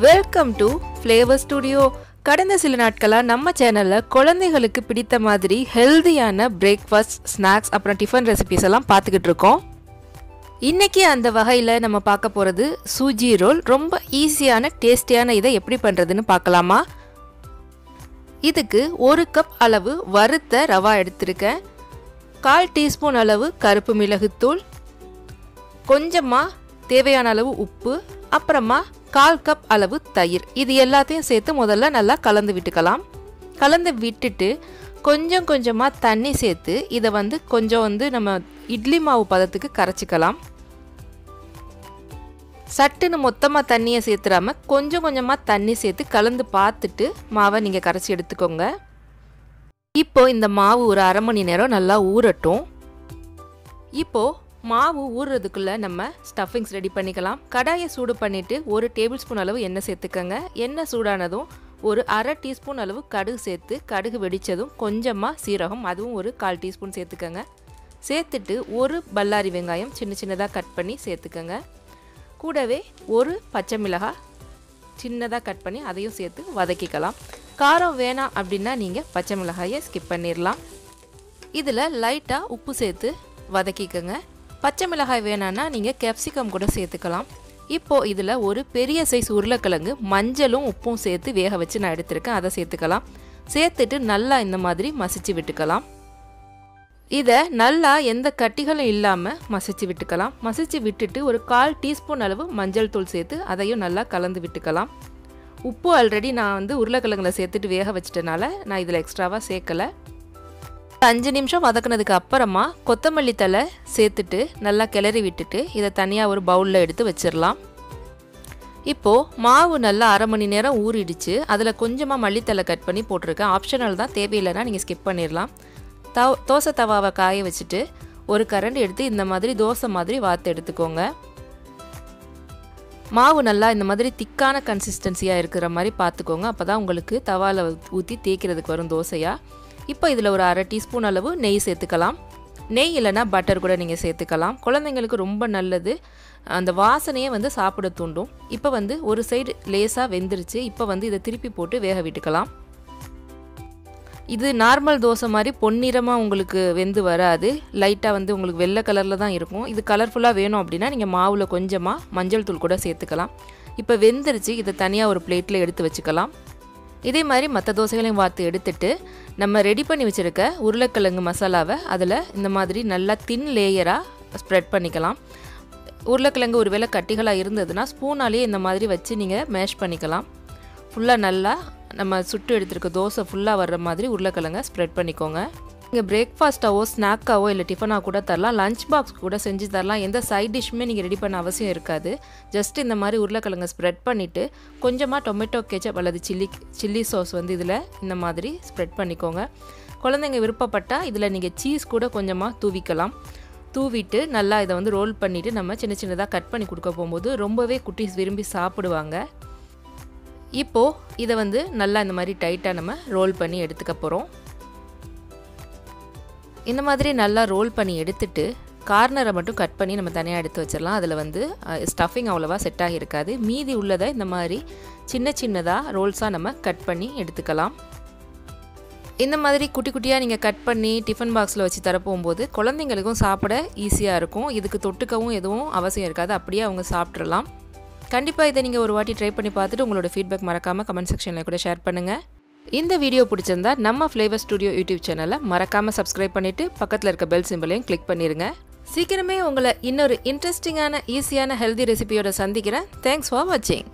Welcome to Flavour Studio. கடந்த சில நாட்களா நம்ம சேனல்ல குழந்தைகளுக்கு பிடித்த மாதிரி ஹெல்தியான பிரேக்ஃபாஸ்ட், ஸ்நாக்ஸ் அப்புறம் டிஃபன் ரெசிபீஸ் எல்லாம் பார்த்துக்கிட்டு இருக்கோம். இன்னைக்கு அந்த வகையில நம்ம பார்க்க போறது சூஜி ரோல். ரொம்ப ஈஸியான டேஸ்டியான இதை எப்படி பண்றதுன்னு பார்க்கலாமா? இதுக்கு 1 கப் அளவு வறுத்த ரவா எடுத்துருக்கேன். 1/4 டீஸ்பூன் அளவு கருப்பு மிளகுத்தூள், கொஞ்சமா தேவையான அளவு உப்பு, அப்புறமா 1/4 கப் அளவு தயிர். இது எல்லாத்தையும் சேர்த்து முதல்ல நல்லா கலந்து விட்டுக்கலாம். கலந்து விட்டுட்டு கொஞ்சம் கொஞ்சமாக தண்ணி சேர்த்து இதை கொஞ்சம் நம்ம இட்லி மாவு பதத்துக்கு கரைச்சிக்கலாம். சட்டுன்னு மொத்தமாக தண்ணியை சேர்த்துடாம கொஞ்சம் கொஞ்சமாக தண்ணி சேர்த்து கலந்து பார்த்துட்டு மாவை நீங்கள் கரைச்சி எடுத்துக்கோங்க. இப்போ இந்த மாவு ஒரு அரை மணி நேரம் நல்லா ஊறட்டும். இப்போது மாவு ஊறுறதுக்குள்ளே நம்ம ஸ்டஃபிங்ஸ் ரெடி பண்ணிக்கலாம். கடாயை சூடு பண்ணிவிட்டு 1 டேபிள் ஸ்பூன் அளவு எண்ணெய் சேர்த்துக்கோங்க. எண்ணெய் சூடானதும் ஒரு அரை டீஸ்பூன் அளவு கடுகு சேர்த்து, கடுகு வெடித்ததும் கொஞ்சமாக சீரகம், அதுவும் ஒரு 1/4 டீஸ்பூன் சேர்த்துக்கோங்க. சேர்த்துட்டு ஒரு பல்லாரி வெங்காயம் சின்ன சின்னதாக கட் பண்ணி சேர்த்துக்கோங்க. கூடவே ஒரு பச்சை மிளகாய் சின்னதாக கட் பண்ணி அதையும் சேர்த்து வதக்கிக்கலாம். காரம் வேணாம் அப்படின்னா நீங்கள் பச்சை மிளகாயை ஸ்கிப் பண்ணிடலாம். இதில் லைட்டாக உப்பு சேர்த்து வதக்கிக்கோங்க. பச்சை மிளகாய் வேணான்னா நீங்கள் கேப்சிகம் கூட சேர்த்துக்கலாம். இப்போது இதில் ஒரு பெரிய சைஸ் உருளைக்கிழங்கு மஞ்சளும் உப்பும் சேர்த்து வேக வச்சு நான் எடுத்துருக்கேன். அதை சேர்த்துக்கலாம். சேர்த்துட்டு நல்லா இந்த மாதிரி மசிச்சு விட்டுக்கலாம். இதை நல்லா எந்த கட்டிகளும் இல்லாமல் மசிச்சு விட்டுக்கலாம். மசிச்சு விட்டுட்டு ஒரு 1/4 டீஸ்பூன் அளவு மஞ்சள் தூள் சேர்த்து அதையும் நல்லா கலந்து விட்டுக்கலாம். உப்பு ஆல்ரெடி நான் உருளைக்கிழங்குல சேர்த்துட்டு வேக வச்சிட்டனால நான் இதில் எக்ஸ்ட்ராவாக சேர்க்கலை. 5 நிமிஷம் வதக்குனதுக்கு அப்புறமா கொத்தமல்லி தழை சேர்த்துட்டு நல்லா கிளறி விட்டுட்டு இதை தனியாக ஒரு பவுலில் எடுத்து வச்சிடலாம். இப்போது மாவு நல்லா அரை மணி நேரம் ஊறிடுச்சு. அதில் கொஞ்சமாக மல்லித்தலை கட் பண்ணி போட்டிருக்கேன். ஆப்ஷனல் தான், தேவையில்லைன்னா நீங்கள் ஸ்கிப் பண்ணிடலாம். தோசை தவாவை காய வச்சுட்டு ஒரு கரண்டி எடுத்து இந்த மாதிரி தோசை மாதிரி வாத்து எடுத்துக்கோங்க. மாவு நல்லா இந்த மாதிரி திக்கான கன்சிஸ்டன்சியாக இருக்கிற மாதிரி பார்த்துக்கோங்க. அப்போ தான் உங்களுக்கு தவாவில் ஊற்றி தேய்க்கிறதுக்கு வரும் தோசையாக. இப்போ இதில் ஒரு அரை டீஸ்பூன் அளவு நெய் சேர்த்துக்கலாம். நெய் இல்லைனா பட்டர் கூட நீங்கள் சேர்த்துக்கலாம். குழந்தைங்களுக்கு ரொம்ப நல்லது, அந்த வாசனையே சாப்பிட தூண்டும். இப்போ ஒரு சைடு லேசாக வெந்துருச்சு. இப்போ இதை திருப்பி போட்டு வேக விட்டுக்கலாம். இது நார்மல் தோசை மாதிரி பொன்னிறமாக உங்களுக்கு வெந்து வராது. லைட்டாக உங்களுக்கு வெள்ளை கலரில் தான் இருக்கும். இது கலர்ஃபுல்லாக வேணும் அப்படின்னா நீங்கள் மாவில் கொஞ்சமாக மஞ்சள் தூள் கூட சேர்த்துக்கலாம். இப்போ வெந்துருச்சு. இதை தனியாக ஒரு பிளேட்டில் எடுத்து வச்சுக்கலாம். இதே மாதிரி மற்ற தோசைகளையும் வாத்து எடுத்துட்டு நம்ம ரெடி பண்ணி வச்சுருக்க உருளைக்கிழங்கு மசாலாவை அதில் இந்த மாதிரி நல்லா தின் லேயராக ஸ்ப்ரெட் பண்ணிக்கலாம். உருளைக்கிழங்கு ஒரு வேளை கட்டிகளாக இருந்ததுன்னா ஸ்பூனாலேயே இந்த மாதிரி வச்சு நீங்கள் மேஷ் பண்ணிக்கலாம். ஃபுல்லாக நல்லா நம்ம சுட்டு எடுத்துருக்க தோசை ஃபுல்லாக வர்ற மாதிரி உருளைக்கிழங்கை ஸ்ப்ரெட் பண்ணிக்கோங்க. நீங்கள் பிரேக்ஃபாஸ்ட்டாவோ ஸ்நாக்காவோ இல்லை டிஃபனாக கூட தரலாம். லஞ்ச் பாக்ஸ் கூட செஞ்சு தரலாம். எந்த சைட் டிஷ்ஷுமே நீங்கள் ரெடி பண்ண அவசியம் இருக்காது. ஜஸ்ட் இந்த மாதிரி உருளைக்கிழங்கை ஸ்ப்ரெட் பண்ணிவிட்டு கொஞ்சமாக டொமேட்டோ கெச்சப் அல்லது சில்லி சாஸ் இதில் இந்த மாதிரி ஸ்ப்ரெட் பண்ணிக்கோங்க. குழந்தைங்க விருப்பப்பட்டால் இதில் நீங்கள் சீஸ் கூட கொஞ்சமாக தூவிக்கலாம். தூவிட்டு நல்லா இதை ரோல் பண்ணிவிட்டு நம்ம சின்ன சின்னதாக கட் பண்ணி கொடுக்க போகும்போது ரொம்பவே குட்டீஸ் விரும்பி சாப்பிடுவாங்க. இப்போது இதை நல்லா இந்த மாதிரி டைட்டாக நம்ம ரோல் பண்ணி எடுத்துக்க போகிறோம். இந்த மாதிரி நல்லா ரோல் பண்ணி எடுத்துட்டு கார்னரை மட்டும் கட் பண்ணி நம்ம தனியாக எடுத்து வச்சிடலாம். அதில் ஸ்டஃபிங் அவ்வளோவா செட் ஆகியிருக்காது. மீதி உள்ளதை இந்த மாதிரி சின்ன சின்னதாக ரோல்ஸாக நம்ம கட் பண்ணி எடுத்துக்கலாம். இந்த மாதிரி குட்டி குட்டியாக நீங்கள் கட் பண்ணி டிஃபன் பாக்ஸில் வச்சு தரப்போகும்போது குழந்தைங்களுக்கும் சாப்பிட ஈஸியாக இருக்கும். இதுக்கு தொட்டுக்கவும் எதுவும் அவசியம் இருக்காது. அப்படியே அவங்க சாப்பிட்றலாம். கண்டிப்பாக இதை நீங்கள் ஒரு வாட்டி ட்ரை பண்ணி பார்த்துட்டு உங்களோட ஃபீட்பேக் மறக்காமல் கமெண்ட் செக்ஷனில் கூட ஷேர் பண்ணுங்கள். இந்த வீடியோ பிடிச்சிருந்தா நம்ம ஃப்ளேவர் ஸ்டுடியோ யூடியூப் சேனலை மறக்காமல் சப்ஸ்கிரைப் பண்ணிவிட்டு பக்கத்தில் இருக்க பெல் சிம்பிளையும் கிளிக் பண்ணிடுங்க. சீக்கிரமே உங்களை இன்னொரு இன்ட்ரெஸ்டிங்கான ஈஸியான ஹெல்தி ரெசிபியோட சந்திக்கிறேன். தேங்க்ஸ் ஃபார் வாட்சிங்.